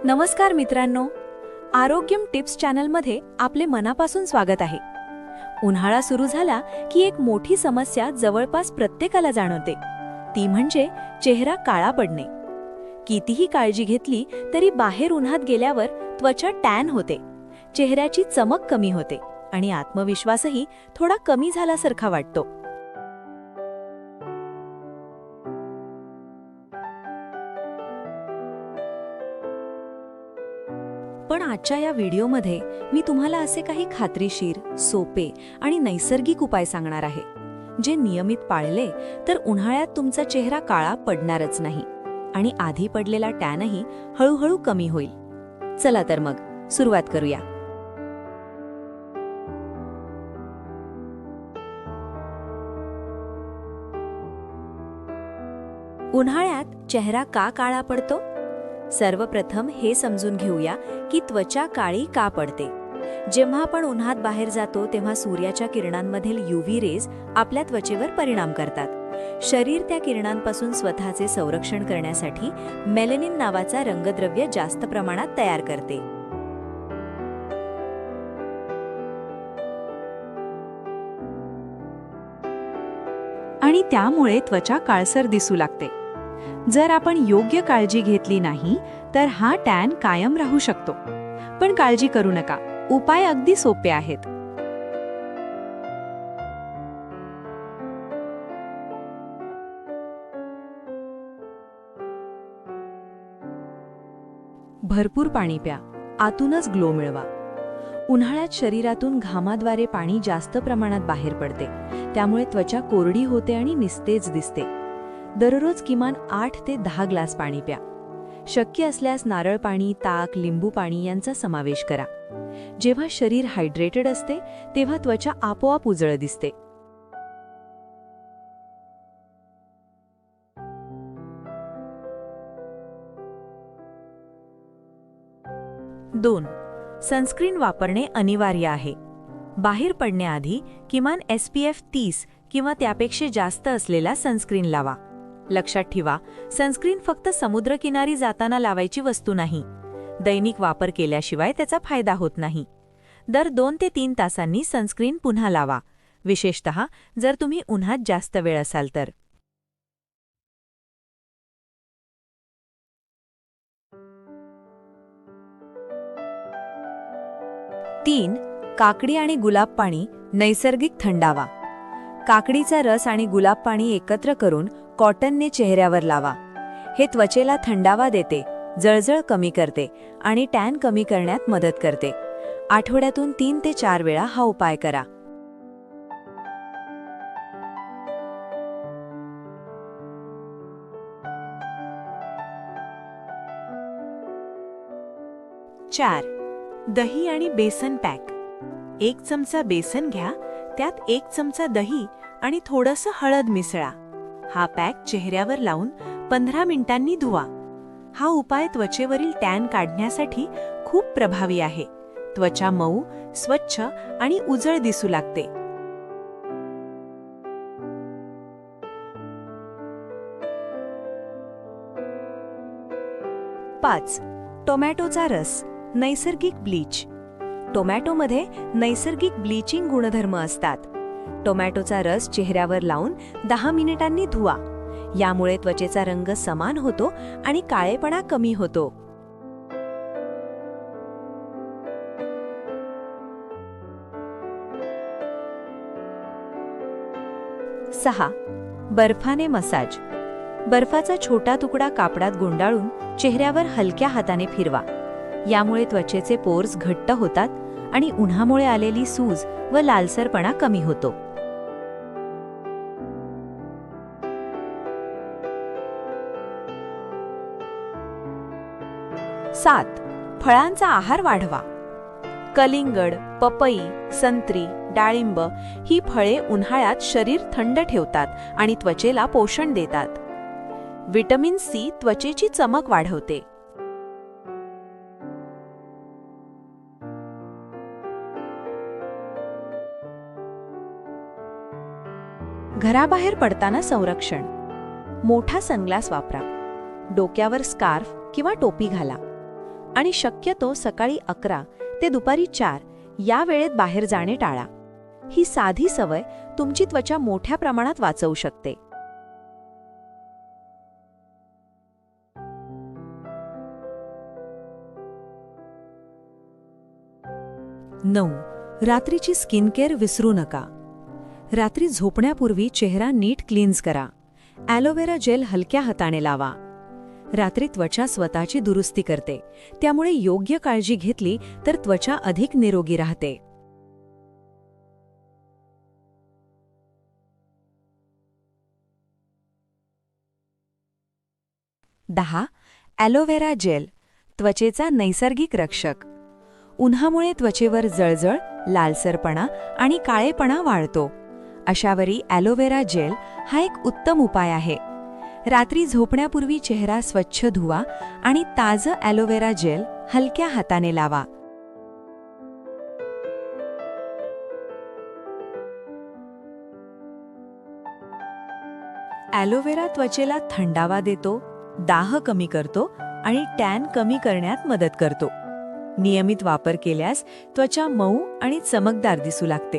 नमस्कार मित्रांनो, आरोग्यम टिप्स चॅनलमध्ये आपले मनापासून स्वागत आहे. उन्हाळा सुरू झाला की एक मोठी समस्या जवळपास प्रत्येकाला जाणवते, ती म्हणजे चेहरा काळा पडणे. कितीही काळजी घेतली तरी बाहेर उन्हात गेल्यावर त्वचा टॅन होते, चेहऱ्याची चमक कमी होते आणि आत्मविश्वासही थोडा कमी झाल्यासारखा वाटतो. पण आजच्या या व्हिडिओमध्ये मी तुम्हाला असे काही खात्रीशीर, सोपे आणि नैसर्गिक उपाय सांगणार आहे, जे नियमित पाळले तर उन्हाळ्यात तुमचा चेहरा काळा पडणारच नाही आणि आधी पडलेला टॅनही हळूहळू कमी होईल. चला तर मग सुरुवात करूया. उन्हाळ्यात चेहरा का काळा पडतो? सर्वप्रथम हे समजून घेऊया की त्वचा काळी का पडते. जेव्हा आपण उन्हात बाहेर जातो तेव्हा सूर्याच्या किरणांमधील UV रेज आपल्या त्वचेवर परिणाम करतात. शरीर त्या किरणांपासून स्वतःचे संरक्षण करण्यासाठी मेलॅनिन नावाचा रंगद्रव्य जास्त प्रमाणात तयार करते. आणि त्यामुळे त्वचा काळसर दिसू लागते. जर आपण योग्य काळजी घेतली नाही तर हा टॅन कायम राहू शकतो. पण काळजी करू नका, उपाय अगदी सोपे आहेत. भरपूर पाणी प्या, आतूनच ग्लो मिळवा. उन्हाळ्यात शरीरातून घामाद्वारे पाणी जास्त प्रमाणात बाहेर पडते, त्यामुळे त्वचा कोरडी होते आणि निस्तेज दिसते. दररोज किमान 8 ते 10 ग्लास पाणी प्या. शक्य असल्यास नारळ पाणी, ताक, लिंबू पाणी यांचा समावेश करा. जेव्हा शरीर हायड्रेटेड असते तेव्हा त्वचा आपोआप उजळ दिसते. दोन, सनस्क्रीन वापरणे अनिवार्य आहे. बाहेर पडण्याआधी किमान SPF 30 किंवा त्यापेक्षा जास्त असलेला सनस्क्रीन लावा. लक्षात ठेवा, सनस्क्रीन फक्त समुद्रकिनारी जाताना लावायची वस्तू नाही. दैनिक वापर केल्याशिवाय त्याचा फायदा होत नाही. दर 2 ते 3 तासांनी सनस्क्रीन पुन्हा लावा, विशेषतः जर तुम्ही उन्हात जास्त वेळ असाल तर. 3. काकडी आणि गुलाब पाणी नैसर्गिक थंडावा. काकडीचा रस आणि गुलाब पाणी एकत्र करून कॉटनने चेहऱ्यावर लावा. हे त्वचेला थंडावा देते, जळजळ कमी करते आणि टॅन कमी करण्यात मदत करते. आठवड्यातून 3 ते 4 वेळा हा उपाय करा. चार, दही आणि बेसन पॅक. 1 चमचा बेसन घ्या, त्यात 1 चमचा दही आणि थोडंसं हळद मिसळा. हा पॅक चेहऱ्यावर लावून 15 मिनिटांनी धुवा. हा उपाय त्वचेवरील टॅन काढण्यासाठी खूप प्रभावी आहे. त्वचा मऊ, स्वच्छ आणि उजळ दिसू लागते. 5. टोमॅटोचा रस, नैसर्गिक ब्लीच. टोमॅटोमध्ये नैसर्गिक ब्लीचिंग गुणधर्म असतात. टोमॅटोचा रस चेहऱ्यावर लावून 10 मिनिटांनी धुवा. यामुळे त्वचेचा रंग समान होतो आणि काळेपणा कमी होतो. 6. बर्फाने मसाज. बर्फाचा छोटा तुकडा कापडात गुंडाळून चेहऱ्यावर हलक्या हाताने फिरवा. यामुळे त्वचेचे पोर्स घट्ट होतात आणि उन्हामुळे आलेली सूज व लालसरपणा कमी होतो. 7. फळांचा आहार वाढवा. कलिंगड, पपई, संत्री, डाळिंब ही फळे उन्हाळ्यात शरीर थंड ठेवतात आणि त्वचेला पोषण देतात. व्हिटॅमिन C त्वचेची चमक वाढवते. घराबाहेर पडताना संरक्षण. मोठा सनग्लास वापरा. डोक्यावर स्कार्फ किंवा टोपी घाला आणि शक्यतो सकाळी 11 ते दुपारी 4 या वेळेत बाहेर जाणे टाळा. ही साधी सवय तुमची त्वचा मोठ्या प्रमाणात वाचवू शकते. 9. रात्रीची स्किन केअर विसरू नका. रात्री झोपण्यापूर्वी चेहरा नीट क्लीन्स करा. ॲलोवेरा जेल हलक्या हाताने लावा. रात्री त्वचा स्वतःची दुरुस्ती करते, त्यामुळे योग्य काळजी घेतली तर त्वचा अधिक निरोगी राहते. 10. ॲलोवेरा जेल त्वचेचा नैसर्गिक रक्षक. उन्हामुळे त्वचेवर जळजळ, लालसरपणा आणि काळेपणा वाढतो. अशावेळी ॲलोवेरा जेल हा एक उत्तम उपाय आहे. रात्री झोपण्यापूर्वी चेहरा स्वच्छ धुवा आणि ताजं ॲलोवेरा जेल हलक्या हाताने लावा. ॲलोवेरा त्वचेला थंडावा देतो, दाह कमी करतो आणि टॅन कमी करण्यात मदत करतो. नियमित वापर केल्यास त्वचा मऊ आणि चमकदार दिसू लागते.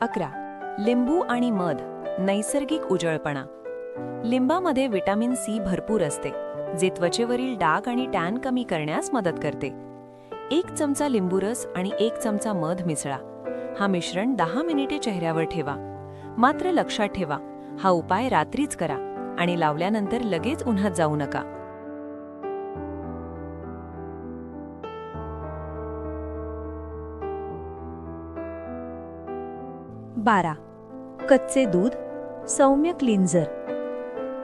11. लिंबू आणि मध नैसर्गिक उजळपणा. लिंबामध्ये व्हिटॅमिन सी भरपूर असते, जे त्वचेवरील डाग आणि टॅन कमी करण्यास मदत करते. 1 चमचा लिंबूरस आणि 1 चमचा मध मिसळा. हा मिश्रण 10 मिनिटे चेहऱ्यावर ठेवा. मात्र लक्षात ठेवा, हा उपाय रात्रीच करा आणि लावल्यानंतर लगेच उन्हात जाऊ नका. 12. कच्चे दूध सौम्य क्लिन्झर.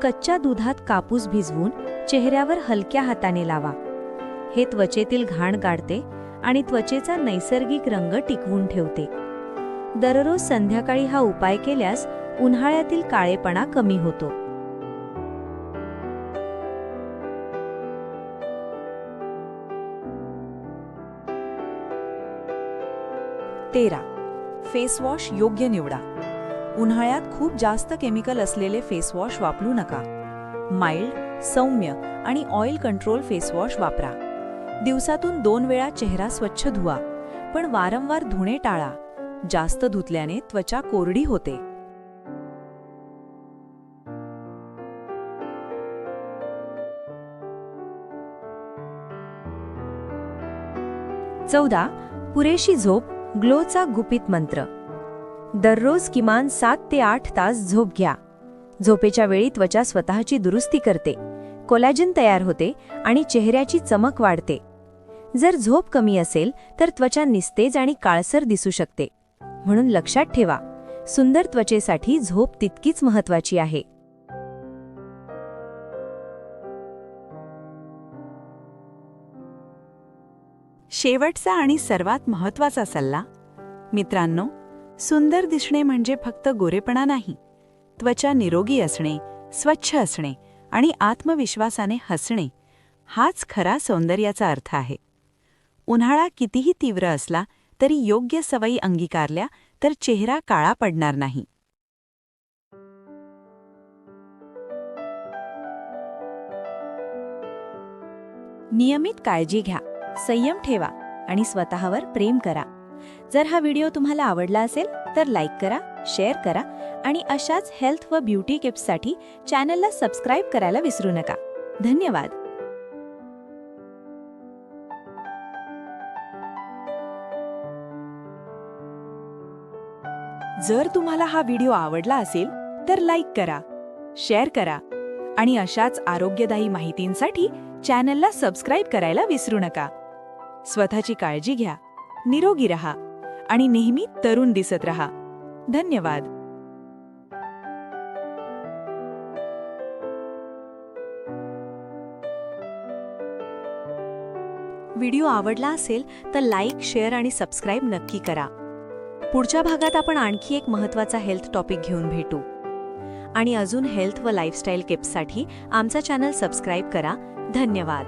कच्च्या दुधात कापूस भिजवून चेहऱ्यावर हलक्या हाताने लावा. हे त्वचेतील घाण काढते आणि त्वचेचा नैसर्गिक रंग टिकवून ठेवते. दररोज संध्याकाळी हा उपाय केल्यास उन्हाळ्यातील काळेपणा कमी होतो. 13. फेसवॉश योग्य निवडा. उन्हाळ्यात खूप जास्त केमिकल असलेले फेसवॉश वापरू नका. माइल्ड, सौम्य आणि ऑइल कंट्रोल फेसवॉश वापरा. दिवसातून 2 वेळा चेहरा स्वच्छ धुवा, पण वारंवार धुणे टाळा. जास्त धुतल्याने त्वचा कोरडी होते. 14. पुरेशी झोप ग्लोचा गुपित मंत्र. दररोज किमान 7 ते 8 तास झोप घ्या. झोपेच्या वेळी त्वचा स्वतःची दुरुस्ती करते, कोलॅजन तयार होते आणि चेहऱ्याची चमक वाढते. जर झोप कमी असेल तर त्वचा निस्तेज आणि काळसर दिसू शकते. म्हणून लक्षात ठेवा, सुंदर त्वचेसाठी झोप तितकीच महत्त्वाची आहे. शेवटचा आणि सर्वात महत्त्वाचा सल्ला. मित्रांनो, सुंदर दिसणे म्हणजे फक्त गोरेपणा नाही. त्वचा निरोगी असणे, स्वच्छ असणे आणि आत्मविश्वासाने हसणे हाच खरा सौंदर्याचा अर्थ आहे. उन्हाळा कितीही तीव्र असला तरी योग्य सवयी अंगीकारल्या तर चेहरा काळा पडणार नाही. नियमित काळजी घ्या, संयम ठेवा आणि स्वतःवर प्रेम करा. जर हा व्हिडिओ तुम्हाला आवडला असेल तर लाईक करा, शेअर करा आणि अशाच हेल्थ व ब्युटी टिप्ससाठी चॅनलला सबस्क्राईब करायला विसरू नका. धन्यवाद. जर तुम्हाला हा व्हिडिओ आवडला असेल तर लाईक करा, शेअर करा आणि अशाच आरोग्यदायी माहितींसाठी चॅनलला सबस्क्राईब करायला विसरू नका. स्वतःची काळजी घ्या, निरोगी रहा आणि नेहमी तरुण दिसत रहा. धन्यवाद. व्हिडिओ आवडला असेल तर लाईक, शेअर आणि सबस्क्राईब नक्की करा. पुढच्या भागात आपण आणखी एक महत्त्वाचा हेल्थ टॉपिक घेऊन भेटू. आणि अजून हेल्थ व लाईफस्टाईल टिप्ससाठी आमचा चॅनल सबस्क्राईब करा. धन्यवाद.